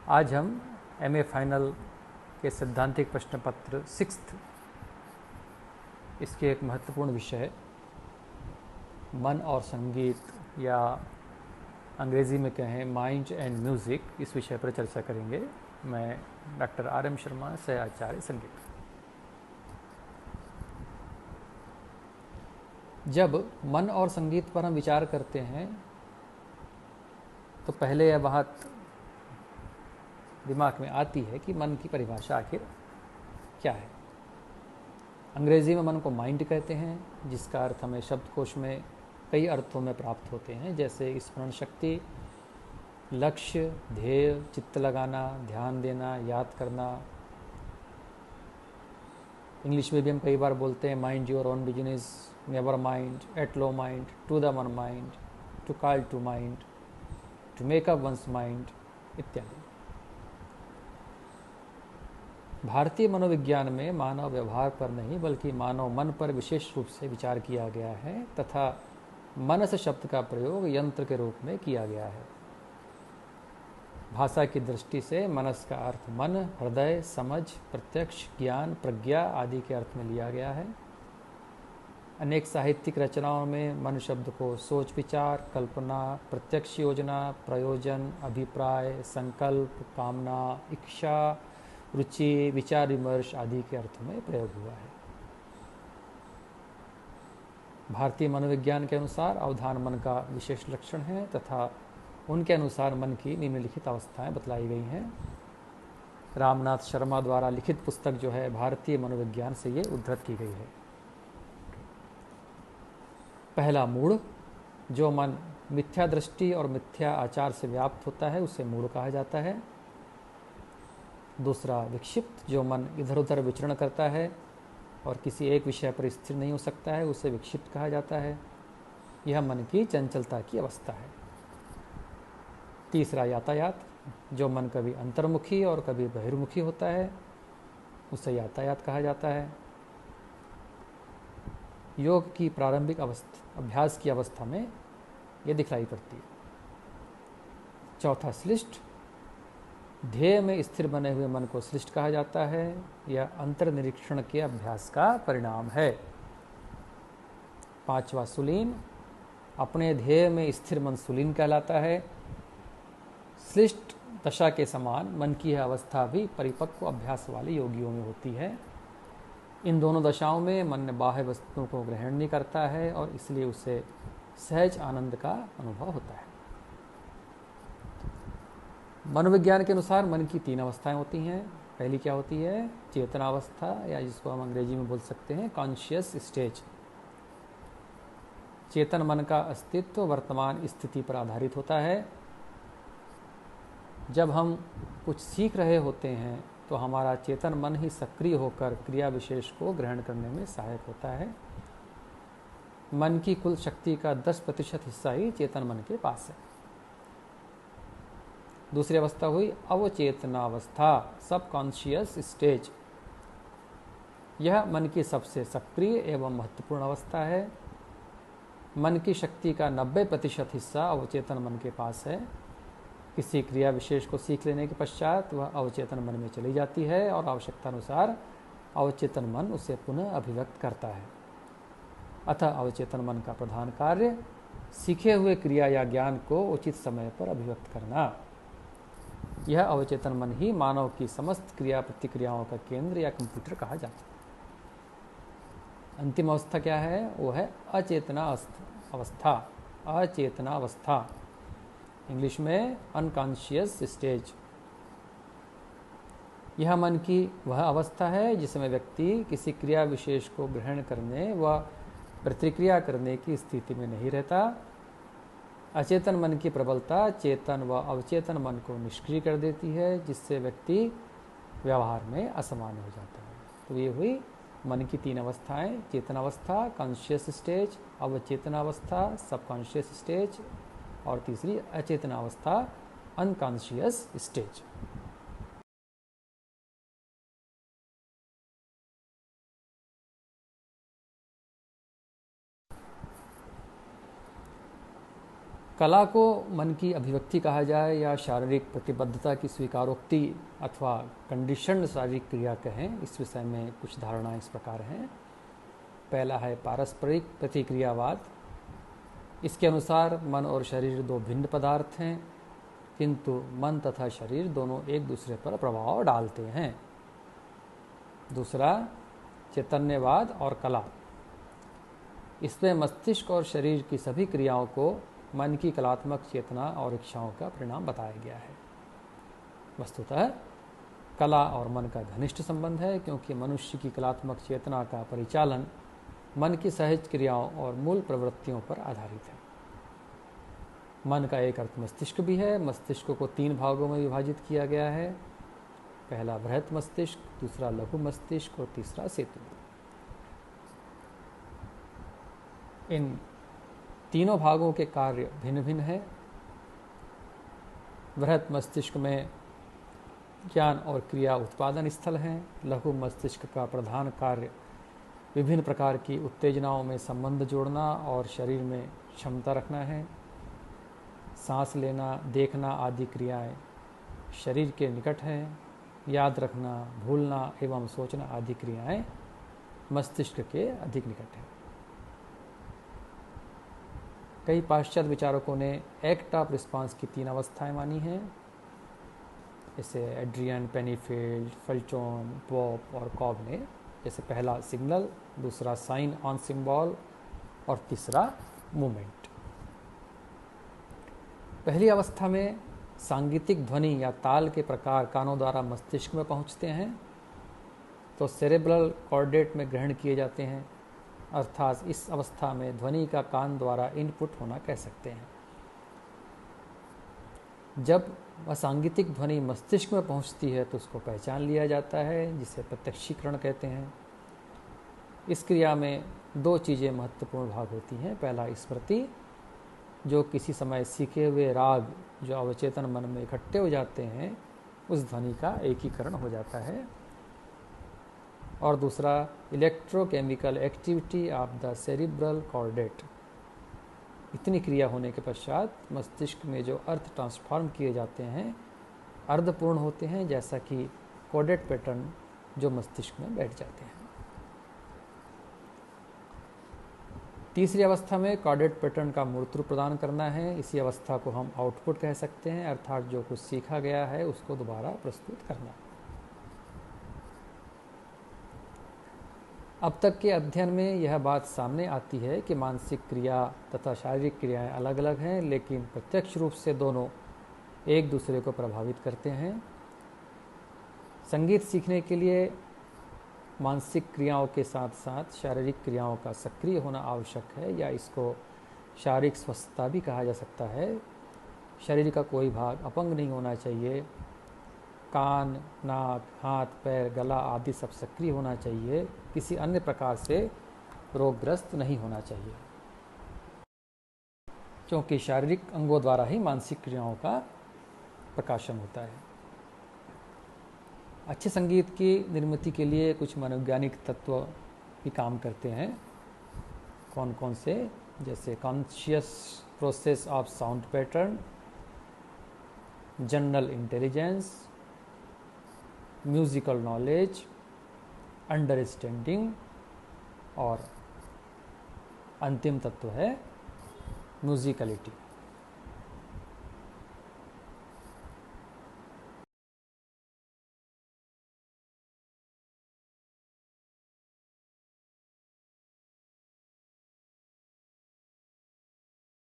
आज हम MA final के सैद्धांतिक प्रश्न पत्र 6th इसके एक महत्वपूर्ण विषय मन और संगीत या अंग्रेज़ी में कहें माइंड एंड म्यूज़िक, इस विषय पर चर्चा करेंगे। मैं डॉक्टर RM शर्मा, सह आचार्य संगीत। जब मन और संगीत पर हम विचार करते हैं तो पहले यह बात दिमाग में आती है कि मन की परिभाषा आखिर क्या है। अंग्रेज़ी में मन को माइंड कहते हैं, जिसका अर्थ हमें शब्दकोश में कई अर्थों में प्राप्त होते हैं, जैसे स्मरण शक्ति, लक्ष्य, ध्येय, चित्त लगाना, ध्यान देना, याद करना। इंग्लिश में भी हम कई बार बोलते हैं mind your own business, never mind, at low mind, to the one mind, to call to mind, to make up one's mind इत्यादि। भारतीय मनोविज्ञान में मानव व्यवहार पर नहीं बल्कि मानव मन पर विशेष रूप से विचार किया गया है तथा मनस शब्द का प्रयोग यंत्र के रूप में किया गया है। भाषा की दृष्टि से मनस का अर्थ मन, हृदय, समझ, प्रत्यक्ष, ज्ञान, प्रज्ञा आदि के अर्थ में लिया गया है। अनेक साहित्यिक रचनाओं में मन शब्द को सोच विचार, कल्पना, प्रत्यक्ष योजना, प्रयोजन, अभिप्राय, संकल्प, कामना, इच्छा, रुचि, विचार विमर्श आदि के अर्थों में प्रयोग हुआ है। भारतीय मनोविज्ञान के अनुसार अवधान मन का विशेष लक्षण है तथा उनके अनुसार मन की निम्नलिखित अवस्थाएं बतलाई गई हैं। रामनाथ शर्मा द्वारा लिखित पुस्तक जो है भारतीय मनोविज्ञान से ये उद्धृत की गई है। पहला मूढ़, जो मन मिथ्या दृष्टि और मिथ्या आचार से व्याप्त होता है उसे मूढ़ कहा जाता है। दूसरा विक्षिप्त, जो मन इधर उधर विचरण करता है और किसी एक विषय पर स्थिर नहीं हो सकता है उसे विक्षिप्त कहा जाता है। यह मन की चंचलता की अवस्था है। तीसरा यातायात, जो मन कभी अंतर्मुखी और कभी बहिर्मुखी होता है उसे यातायात कहा जाता है। योग की प्रारंभिक अभ्यास की अवस्था में यह दिखलाई पड़ती है। चौथा श्लिष्ट, ध्येय में स्थिर बने हुए मन को श्लिष्ट कहा जाता है। यह अंतर्निरीक्षण के अभ्यास का परिणाम है। पांचवा सुलीन, अपने ध्येय में स्थिर मन सुलीन कहलाता है। श्लिष्ट दशा के समान मन की यह अवस्था भी परिपक्व अभ्यास वाले योगियों में होती है। इन दोनों दशाओं में मन बाह्य वस्तुओं को ग्रहण नहीं करता है और इसलिए उसे सहज आनंद का अनुभव होता है। मनोविज्ञान के अनुसार मन की 3 अवस्थाएं होती हैं। पहली क्या होती है? चेतनावस्था, या जिसको हम अंग्रेजी में बोल सकते हैं कॉन्शियस स्टेज। चेतन मन का अस्तित्व वर्तमान स्थिति पर आधारित होता है। जब हम कुछ सीख रहे होते हैं तो हमारा चेतन मन ही सक्रिय होकर क्रिया विशेष को ग्रहण करने में सहायक होता है। मन की कुल शक्ति का 10% हिस्सा ही चेतन मन के पास है। दूसरी अवस्था हुई अवचेतनावस्था, सबकॉन्शियस स्टेज। यह मन की सबसे सक्रिय एवं महत्वपूर्ण अवस्था है। मन की शक्ति का 90% हिस्सा अवचेतन मन के पास है। किसी क्रिया विशेष को सीख लेने के पश्चात वह अवचेतन मन में चली जाती है और आवश्यकता अनुसार अवचेतन मन उसे पुनः अभिव्यक्त करता है। अतः अवचेतन मन का प्रधान कार्य सीखे हुए क्रिया या ज्ञान को उचित समय पर अभिव्यक्त करना। यह अवचेतन मन ही मानव की समस्त क्रिया प्रतिक्रियाओं का केंद्र या कंप्यूटर कहा जाता है। अंतिम अवस्था क्या है? वो है अचेतना अवस्था। अचेतना अवस्था, इंग्लिश में अनकॉन्शियस स्टेज। यह मन की वह अवस्था है जिसमें व्यक्ति किसी क्रिया विशेष को ग्रहण करने व प्रतिक्रिया करने की स्थिति में नहीं रहता। अचेतन मन की प्रबलता चेतन व अवचेतन मन को निष्क्रिय कर देती है, जिससे व्यक्ति व्यवहार में असमान हो जाता है। तो ये हुई मन की 3 अवस्थाएं: चेतनावस्था, कॉन्शियस स्टेज, अवचेतनावस्था, सबकॉन्शियस स्टेज, और तीसरी अचेतनावस्था, अनकॉन्शियस स्टेज। कला को मन की अभिव्यक्ति कहा जाए या शारीरिक प्रतिबद्धता की स्वीकारोक्ति अथवा कंडीशन्ड शारीरिक क्रिया कहें, इस विषय में कुछ धारणाएं इस प्रकार हैं। पहला है पारस्परिक प्रतिक्रियावाद। इसके अनुसार मन और शरीर दो भिन्न पदार्थ हैं, किंतु मन तथा शरीर दोनों एक दूसरे पर प्रभाव डालते हैं। दूसरा चैतन्यवाद और कला। इसमें मस्तिष्क और शरीर की सभी क्रियाओं को मन की कलात्मक चेतना और इच्छाओं का परिणाम बताया गया है। वस्तुतः कला और मन का घनिष्ठ संबंध है, क्योंकि मनुष्य की कलात्मक चेतना का परिचालन मन की सहज क्रियाओं और मूल प्रवृत्तियों पर आधारित है। मन का एक अर्थ मस्तिष्क भी है। मस्तिष्क को 3 भागों में विभाजित किया गया है। पहला बृहत मस्तिष्क, दूसरा लघु मस्तिष्क और तीसरा सेतु। इन तीनों भागों के कार्य भिन्न भिन्न है। बृहत मस्तिष्क में ज्ञान और क्रिया उत्पादन स्थल हैं। लघु मस्तिष्क का प्रधान कार्य विभिन्न प्रकार की उत्तेजनाओं में संबंध जोड़ना और शरीर में क्षमता रखना है। सांस लेना, देखना आदि क्रियाएं शरीर के निकट हैं। याद रखना, भूलना एवं सोचना आदि क्रियाएं मस्तिष्क के अधिक निकट हैं। कई पाश्चात्य विचारकों ने एक्ट ऑफ रिस्पांस की 3 अवस्थाएं मानी हैं, जैसे एड्रियन, पेनीफील्ड, फल्चोन, पॉप और कॉब ने। जैसे पहला सिग्नल, दूसरा साइन ऑन सिंबल और तीसरा मूवमेंट। पहली अवस्था में सांगीतिक ध्वनि या ताल के प्रकार कानों द्वारा मस्तिष्क में पहुंचते हैं तो सेरेब्रल कॉर्डेट में ग्रहण किए जाते हैं, अर्थात इस अवस्था में ध्वनि का कान द्वारा इनपुट होना कह सकते हैं। जब वह सांगीतिक ध्वनि मस्तिष्क में पहुंचती है तो उसको पहचान लिया जाता है, जिसे प्रत्यक्षीकरण कहते हैं। इस क्रिया में 2 चीज़ें महत्वपूर्ण भाग होती हैं। पहला स्मृति, जो किसी समय सीखे हुए राग जो अवचेतन मन में इकट्ठे हो जाते हैं उस ध्वनि का एकीकरण हो जाता है। और दूसरा electrochemical activity of the cerebral chordate. इतनी क्रिया होने के पश्चात मस्तिष्क में जो अर्थ ट्रांसफॉर्म किए जाते हैं अर्धपूर्ण होते हैं, जैसा कि कॉर्डेट पैटर्न जो मस्तिष्क में बैठ जाते हैं। तीसरी अवस्था में कॉर्डेट पैटर्न का मूर्त रूप प्रदान करना है। इसी अवस्था को हम आउटपुट कह सकते हैं, अर्थात जो कुछ सीखा गया है उसको दोबारा प्रस्तुत करना। अब तक के अध्ययन में यह बात सामने आती है कि मानसिक क्रिया तथा शारीरिक क्रियाएं अलग अलग हैं, लेकिन प्रत्यक्ष रूप से दोनों एक दूसरे को प्रभावित करते हैं। संगीत सीखने के लिए मानसिक क्रियाओं के साथ साथ शारीरिक क्रियाओं का सक्रिय होना आवश्यक है, या इसको शारीरिक स्वस्थता भी कहा जा सकता है। शरीर का कोई भाग अपंग नहीं होना चाहिए। कान, नाक, हाथ, पैर, गला आदि सब सक्रिय होना चाहिए। किसी अन्य प्रकार से रोगग्रस्त नहीं होना चाहिए, क्योंकि शारीरिक अंगों द्वारा ही मानसिक क्रियाओं का प्रकाशन होता है। अच्छे संगीत की निर्मिति के लिए कुछ मनोवैज्ञानिक तत्व भी काम करते हैं। कौन कौन से? जैसे conscious process of sound pattern, general intelligence, musical knowledge, understanding और अंतिम तत्व है म्यूजिकलिटी।